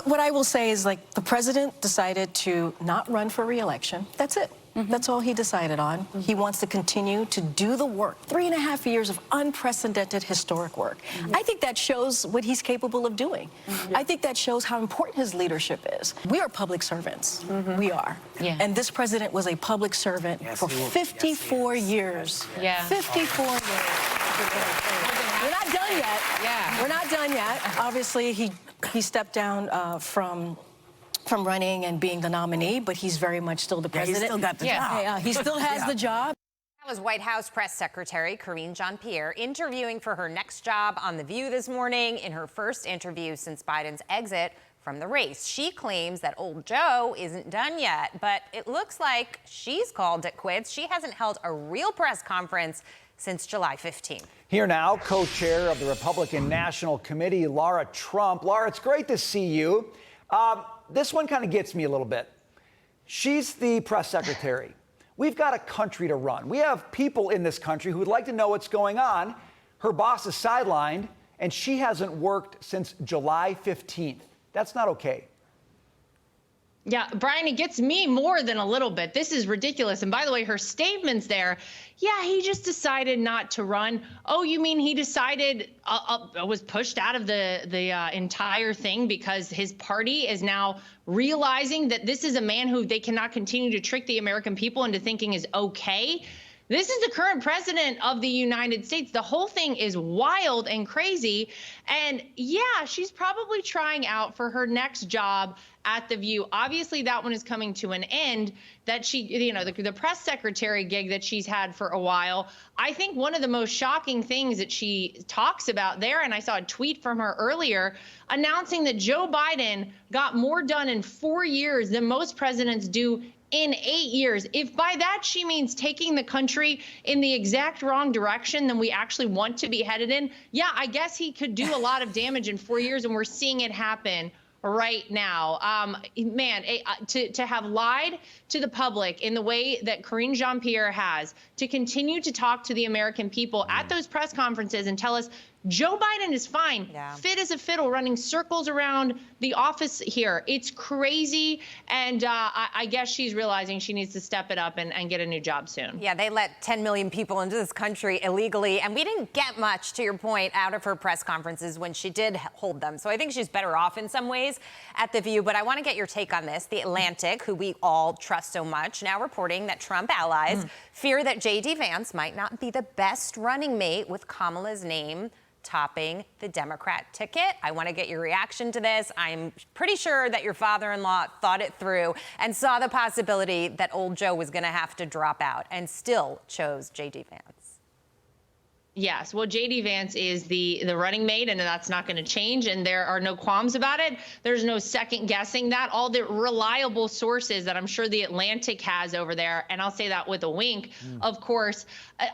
What I will say is, like, the president decided to not run for re-election. That's it. That's all he decided on. He wants to continue to do the work. 3.5 years of unprecedented historic work. I think that shows what he's capable of doing. I think that shows how important his leadership is. We are public servants. We are. And this president was a public servant for 54 years. 54 years. We're not done yet. We're not done yet. Obviously, he stepped down from running and being the nominee, but he's very much still the president. He still got the job. He still has the job. That was White House Press Secretary Karine Jean-Pierre interviewing for her next job on The View this morning in her first interview since Biden's exit from the race. She claims that old Joe isn't done yet, but it looks like she's called it quits. She hasn't held a real press conference since July 15th. Here now, co-chair of the Republican National Committee, Lara Trump. Lara, it's great to see you. This one kind of gets me a little bit. She's the press secretary. We've got a country to run. We have people in this country who would like to know what's going on. Her boss is sidelined, and she hasn't worked since July 15th. That's not okay. Yeah, Brian, it gets me more than a little bit. This is ridiculous. And by the way, her statements there, he just decided not to run. Oh, you mean he decided was pushed out of the entire thing because his party is now realizing that this is a man who they cannot continue to trick the American people into thinking is okay? This is the current president of the United States. The whole thing is wild and crazy. And yeah, she's probably trying out for her next job at The View. Obviously, that one is coming to an end. That she, the press secretary gig that she's had for a while. I think one of the most shocking things that she talks about there, and I saw a tweet from her earlier, announcing that Joe Biden got more done in 4 years than most presidents do in 8 years. If by that she means taking the country in the exact wrong direction than we actually want to be headed in, yeah, I guess he could do a lot of damage in 4 years, and we're seeing it happen right now. To have lied to the public in the way that Karine Jean-Pierre has, to continue to talk to the American people at those press conferences and tell us Joe Biden is fine, fit as a fiddle, running circles around the office here. It's crazy. And I guess she's realizing she needs to step it up and get a new job soon. Yeah, they let 10 million people into this country illegally. And we didn't get much, to your point, out of her press conferences when she did hold them. So I think she's better off in some ways at The View. But I want to get your take on this. The Atlantic, who we all trust so much, now reporting that Trump allies fear that JD Vance might not be the best running mate with Kamala's name topping the Democrat ticket. I want to get your reaction to this. I'm pretty sure that your father-in-law thought it through and saw the possibility that old Joe was going to have to drop out and still chose JD Vance. Yes, well, JD Vance is the running mate, and that's not going to change, and there are no qualms about it. There's no second guessing that. All the reliable sources that I'm sure the Atlantic has over there, and I'll say that with a wink, of course.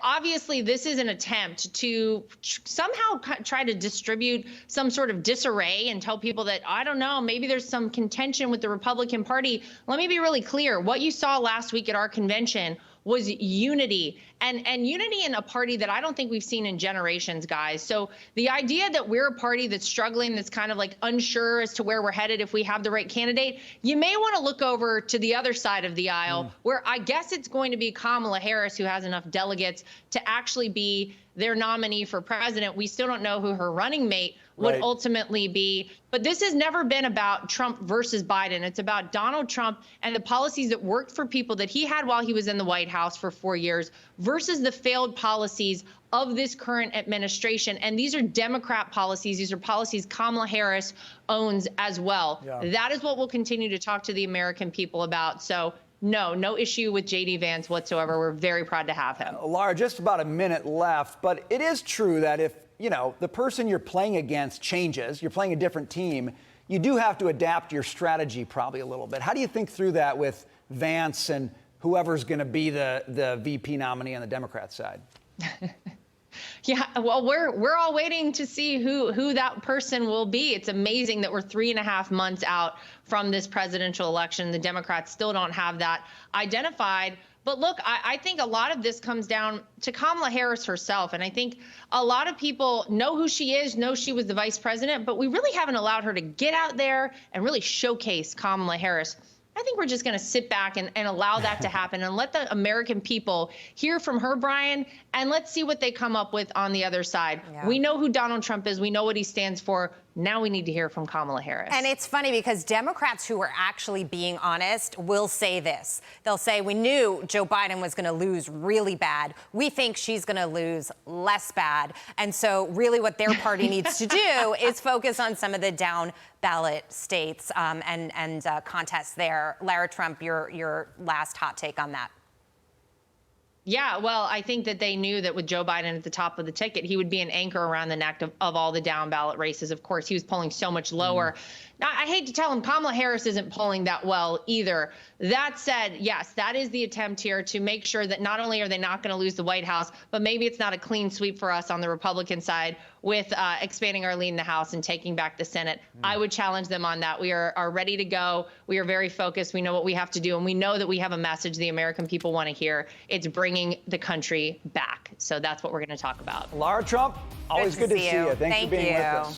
Obviously, this is an attempt to somehow try to distribute some sort of disarray and tell people that, I don't know, maybe there's some contention with the Republican Party. Let me be really clear. What you saw last week at our convention was unity, and unity in a party that I don't think we've seen in generations, guys. So the idea that we're a party that's struggling, that's kind of like unsure as to where we're headed if we have the right candidate, you may want to look over to the other side of the aisle, where I guess it's going to be Kamala Harris who has enough delegates to actually be their nominee for president. We still don't know who her running mate would ultimately be. But this has never been about Trump versus Biden. It's about Donald Trump and the policies that worked for people that he had while he was in the White House for 4 years versus the failed policies of this current administration. And these are Democrat policies. These are policies Kamala Harris owns as well. That is what we'll continue to talk to the American people about. So no issue with JD Vance whatsoever. We're very proud to have him. Lara, just about a minute left, but it is true that if the person you're playing against changes, you're playing a different team, you do have to adapt your strategy probably a little bit. How do you think through that with Vance and whoever's going to be the VP nominee on the Democrat side? Yeah, well, we're all waiting to see who that person will be. It's amazing that we're 3.5 months out from this presidential election. The Democrats still don't have that identified. But look, I think a lot of this comes down to Kamala Harris herself. And I think a lot of people know who she is, know she was the vice president, but we really haven't allowed her to get out there and really showcase Kamala Harris. I think we're just going to sit back and allow that to happen and let the American people hear from her, Brian, and let's see what they come up with on the other side. Yeah. We know who Donald Trump is. We know what he stands for. Now we need to hear from Kamala Harris. And it's funny because Democrats who are actually being honest will say this. They'll say, we knew Joe Biden was going to lose really bad. We think she's going to lose less bad. And so really what their party needs to do is focus on some of the down ballot states and contests there. Lara Trump, your last hot take on that. Yeah, well, I think that they knew that with Joe Biden at the top of the ticket, he would be an anchor around the neck of all the down ballot races. Of course, he was polling so much lower. Now, I hate to tell him, Kamala Harris isn't polling that well either. That said, yes, that is the attempt here to make sure that not only are they not going to lose the White House, but maybe it's not a clean sweep for us on the Republican side with expanding our lead in the House and taking back the Senate. I would challenge them on that. We are ready to go. We are very focused. We know what we have to do, and we know that we have a message the American people want to hear. It's bringing the country back. So that's what we're going to talk about. Lara Trump, always good to see you. Thanks for being with us.